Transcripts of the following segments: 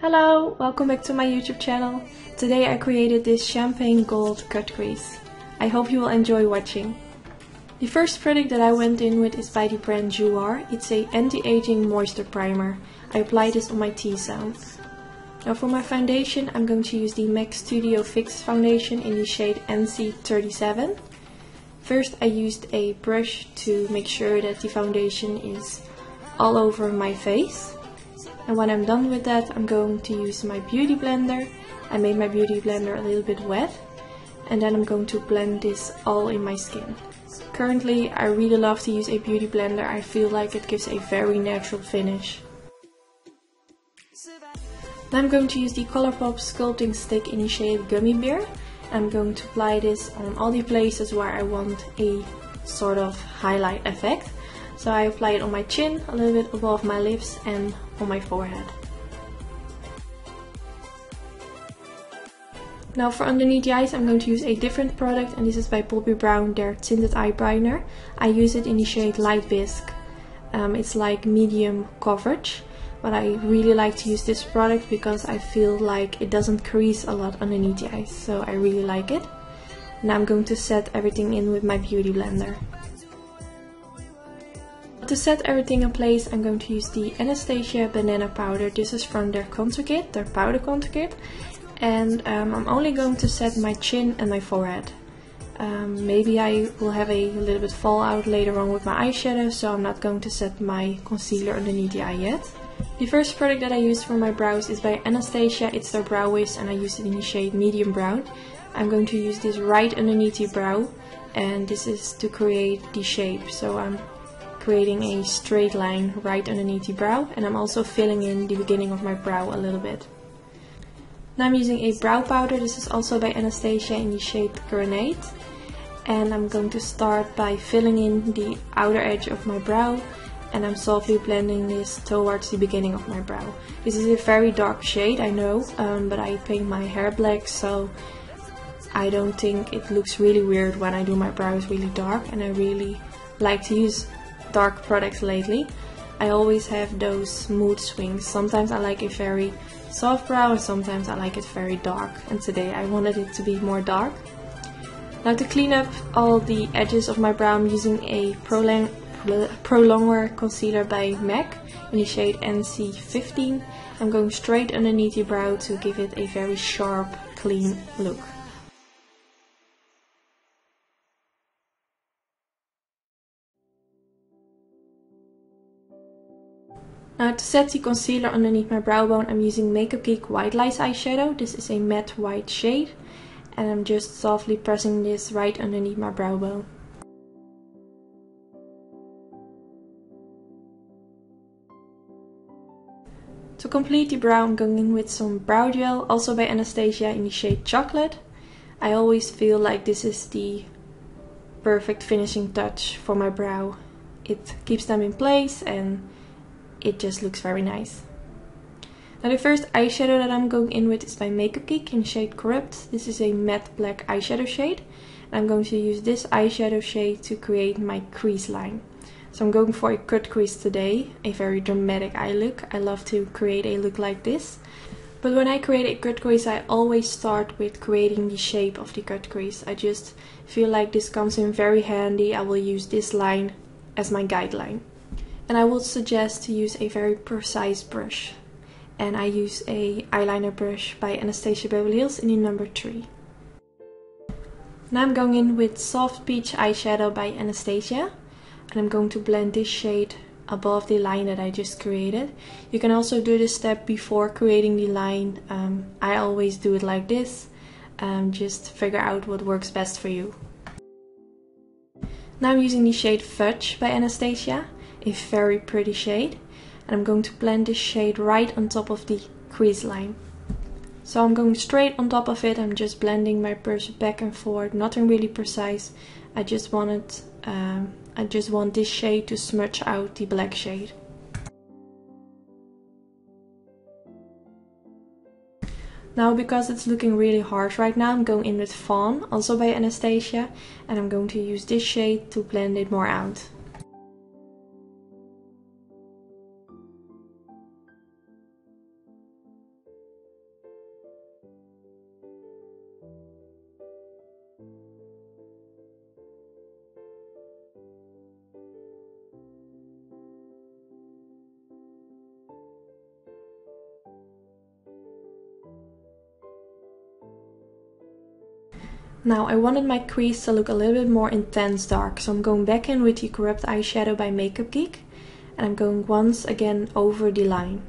Hello, welcome back to my YouTube channel. Today I created this champagne gold cut crease. I hope you will enjoy watching. The first product that I went in with is by the brand Jouar. It's a anti-aging moisture primer. I apply this on my T-zone. Now for my foundation I'm going to use the MAC Studio Fix foundation in the shade NC37. First I used a brush to make sure that the foundation is all over my face. And when I'm done with that, I'm going to use my beauty blender. I made my beauty blender a little bit wet. And then I'm going to blend this all in my skin. Currently, I really love to use a beauty blender. I feel like it gives a very natural finish. Now I'm going to use the Colourpop sculpting stick in the shade Gummy Bear. I'm going to apply this on all the places where I want a sort of highlight effect. So I apply it on my chin, a little bit above my lips and on my forehead. Now for underneath the eyes I'm going to use a different product, and this is by Bobbi Brown, their tinted eye primer. I use it in the shade Light Bisque. It's like medium coverage, but I really like to use this product because I feel like it doesn't crease a lot underneath the eyes, so I really like it. Now I'm going to set everything in with my beauty blender. To set everything in place, I'm going to use the Anastasia banana powder. This is from their contour kit, their powder contour kit. And I'm only going to set my chin and my forehead. Maybe I will have a little bit fallout later on with my eyeshadow, so I'm not going to set my concealer underneath the eye yet. The first product that I use for my brows is by Anastasia. It's their brow wiz and I use it in the shade medium brown. I'm going to use this right underneath the brow, and this is to create the shape. So I'm creating a straight line right underneath the brow, and I'm also filling in the beginning of my brow a little bit. Now I'm using a brow powder. This is also by Anastasia in the shade Grenade, and I'm going to start by filling in the outer edge of my brow, and I'm softly blending this towards the beginning of my brow. This is a very dark shade, I know, but I paint my hair black, so I don't think it looks really weird when I do my brows really dark, and I really like to use dark products lately. I always have those mood swings. Sometimes I like a very soft brow and sometimes I like it very dark, and today I wanted it to be more dark. Now to clean up all the edges of my brow I'm using a Prolonger concealer by MAC in the shade NC15. I'm going straight underneath the brow to give it a very sharp, clean look. Now to set the concealer underneath my brow bone I'm using Makeupgeek White Lies eyeshadow. This is a matte white shade, and I'm just softly pressing this right underneath my brow bone. To complete the brow I'm going in with some brow gel, also by Anastasia in the shade Chocolate. I always feel like this is the perfect finishing touch for my brow. It keeps them in place and it just looks very nice. Now the first eyeshadow that I'm going in with is by Makeupgeek in the shade Corrupt. This is a matte black eyeshadow shade. And I'm going to use this eyeshadow shade to create my crease line. So I'm going for a cut crease today, a very dramatic eye look. I love to create a look like this. But when I create a cut crease I always start with creating the shape of the cut crease. I just feel like this comes in very handy. I will use this line as my guideline. And I would suggest to use a very precise brush. And I use a eyeliner brush by Anastasia Beverly Hills in the number 3. Now I'm going in with Soft Peach eyeshadow by Anastasia. And I'm going to blend this shade above the line that I just created. You can also do this step before creating the line. I always do it like this. Just figure out what works best for you. Now I'm using the shade Fudge by Anastasia. A very pretty shade, and I'm going to blend this shade right on top of the crease line. So I'm going straight on top of it. I'm just blending my brush back and forth, nothing really precise. I just want this shade to smudge out the black shade. Now because it's looking really harsh right now, I'm going in with Fawn, also by Anastasia, and I'm going to use this shade to blend it more out. Now I wanted my crease to look a little bit more intense dark, so I'm going back in with the Corrupt Eyeshadow by Makeupgeek, and I'm going once again over the line.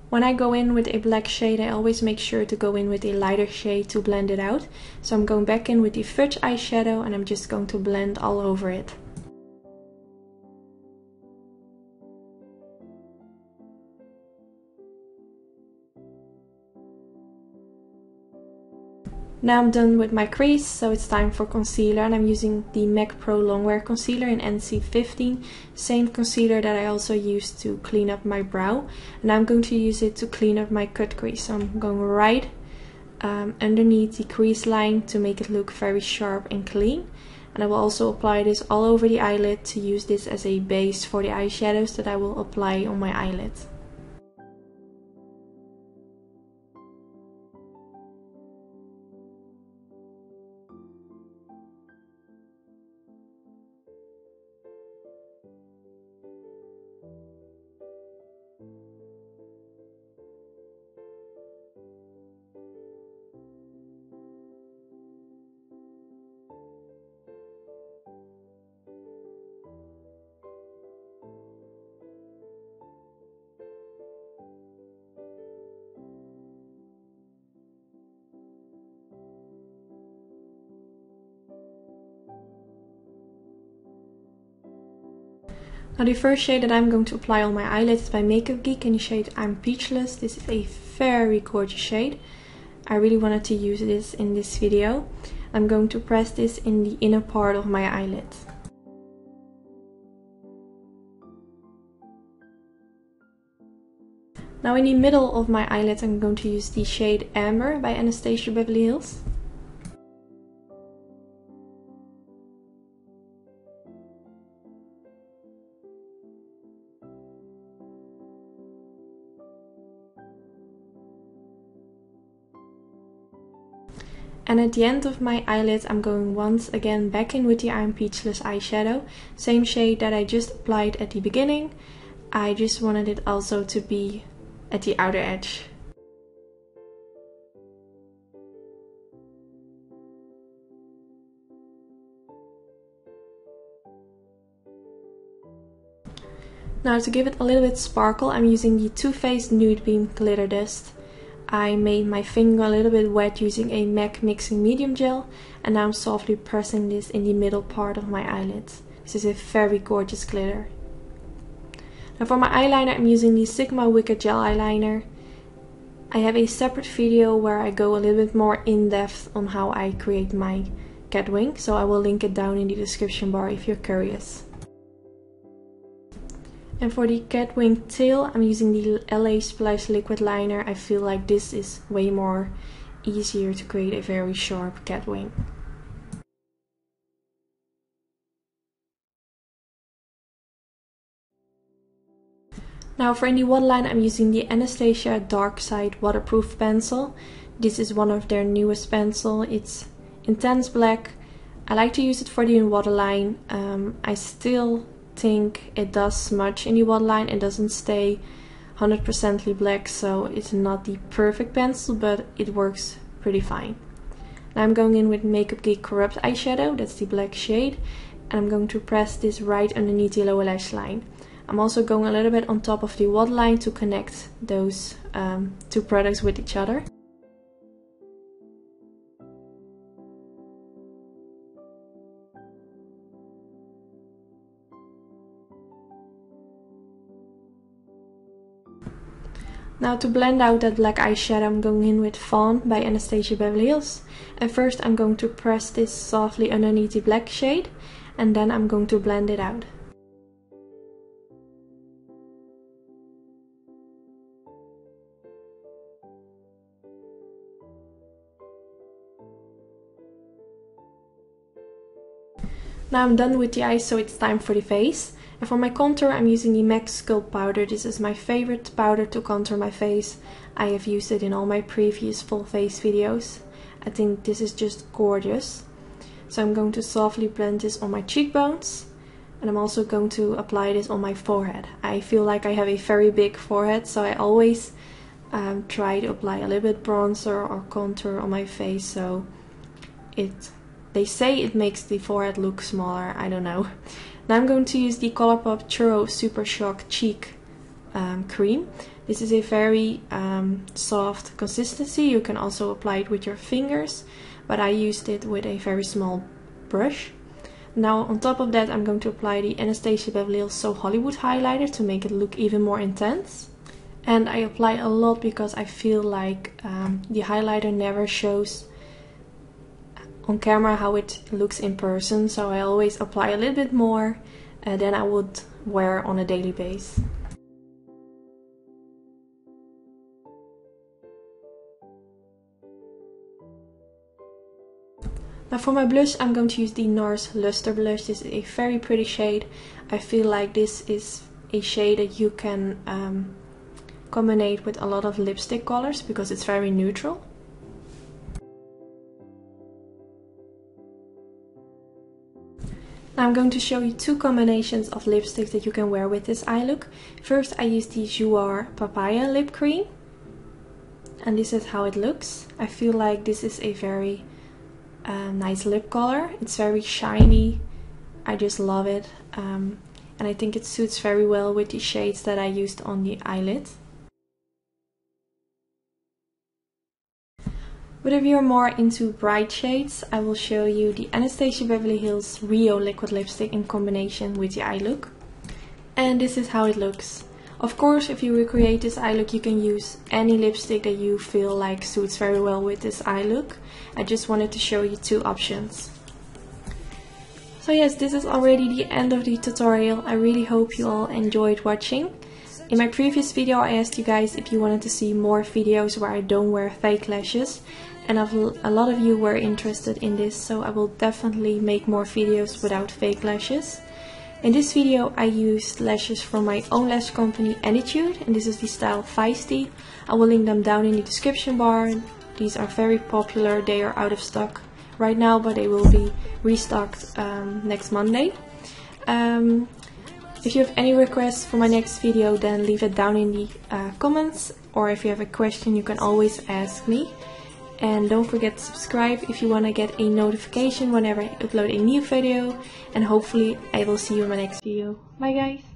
When I go in with a black shade, I always make sure to go in with a lighter shade to blend it out. So I'm going back in with the Fudge eyeshadow and I'm just going to blend all over it. Now I'm done with my crease, so it's time for concealer, and I'm using the MAC Pro Longwear Concealer in NC15, same concealer that I also used to clean up my brow, and I'm going to use it to clean up my cut crease. So I'm going right underneath the crease line to make it look very sharp and clean, and I will also apply this all over the eyelid to use this as a base for the eyeshadows that I will apply on my eyelid. Now the first shade that I'm going to apply on my eyelids is by Makeupgeek in the shade I'm Peachless. This is a very gorgeous shade. I really wanted to use this in this video. I'm going to press this in the inner part of my eyelid. Now in the middle of my eyelid I'm going to use the shade Amber by Anastasia Beverly Hills. And at the end of my eyelid I'm going once again back in with the I'm Peachless eyeshadow. Same shade that I just applied at the beginning. I just wanted it also to be at the outer edge. Now to give it a little bit sparkle, I'm using the Too Faced Nude Beam Glitter Dust. I made my finger a little bit wet using a MAC Mixing Medium Gel, and now I'm softly pressing this in the middle part of my eyelid. This is a very gorgeous glitter. Now for my eyeliner I'm using the Sigma Wicked Gel Eyeliner. I have a separate video where I go a little bit more in depth on how I create my cat wing, so I will link it down in the description bar if you're curious. And for the cat wing tail, I'm using the LASH liquid liner. I feel like this is way more easier to create a very sharp cat wing. Now for the waterline, I'm using the Anastasia Darkside waterproof pencil. This is one of their newest pencils. It's intense black. I like to use it for the waterline. I still think it does smudge in the waterline. It doesn't stay 100% black, so it's not the perfect pencil, but it works pretty fine. Now I'm going in with Makeupgeek Corrupt eyeshadow, that's the black shade, and I'm going to press this right underneath the lower lash line. I'm also going a little bit on top of the waterline to connect those two products with each other. Now to blend out that black eyeshadow, I'm going in with Fawn by Anastasia Beverly Hills. And first I'm going to press this softly underneath the black shade, and then I'm going to blend it out. Now I'm done with the eyes, so it's time for the face. And for my contour I'm using the MAC Sculpt powder. This is my favorite powder to contour my face. I have used it in all my previous full face videos. I think this is just gorgeous. So I'm going to softly blend this on my cheekbones. And I'm also going to apply this on my forehead. I feel like I have a very big forehead, so I always try to apply a little bit bronzer or contour on my face, so they say it makes the forehead look smaller. I don't know. Now I'm going to use the Colourpop Churro Super Shock Cheek cream. This is a very soft consistency. You can also apply it with your fingers, but I used it with a very small brush. Now on top of that I'm going to apply the Anastasia Beverly Hills So Hollywood highlighter to make it look even more intense. And I apply a lot because I feel like the highlighter never shows on camera how it looks in person, so I always apply a little bit more than I would wear on a daily basis. Now for my blush I'm going to use the NARS Luster Blush. This is a very pretty shade. I feel like this is a shade that you can combine with a lot of lipstick colors because it's very neutral. Now I'm going to show you two combinations of lipsticks that you can wear with this eye look. First I use the Jouer Papaya lip cream. And this is how it looks. I feel like this is a very nice lip color. It's very shiny. I just love it. And I think it suits very well with the shades that I used on the eyelid. But if you're more into bright shades, I will show you the Anastasia Beverly Hills Rio liquid lipstick in combination with the eye look. And this is how it looks. Of course, if you recreate this eye look, you can use any lipstick that you feel like suits very well with this eye look. I just wanted to show you two options. So yes, this is already the end of the tutorial. I really hope you all enjoyed watching. In my previous video I asked you guys if you wanted to see more videos where I don't wear fake lashes. And a lot of you were interested in this, so I will definitely make more videos without fake lashes. In this video I used lashes from my own lash company Attitude, and this is the style Feisty. I will link them down in the description bar. These are very popular. They are out of stock right now, but they will be restocked next Monday. If you have any requests for my next video, then leave it down in the comments, or if you have a question you can always ask me. And don't forget to subscribe if you want to get a notification whenever I upload a new video, and hopefully I will see you in my next video. Bye guys!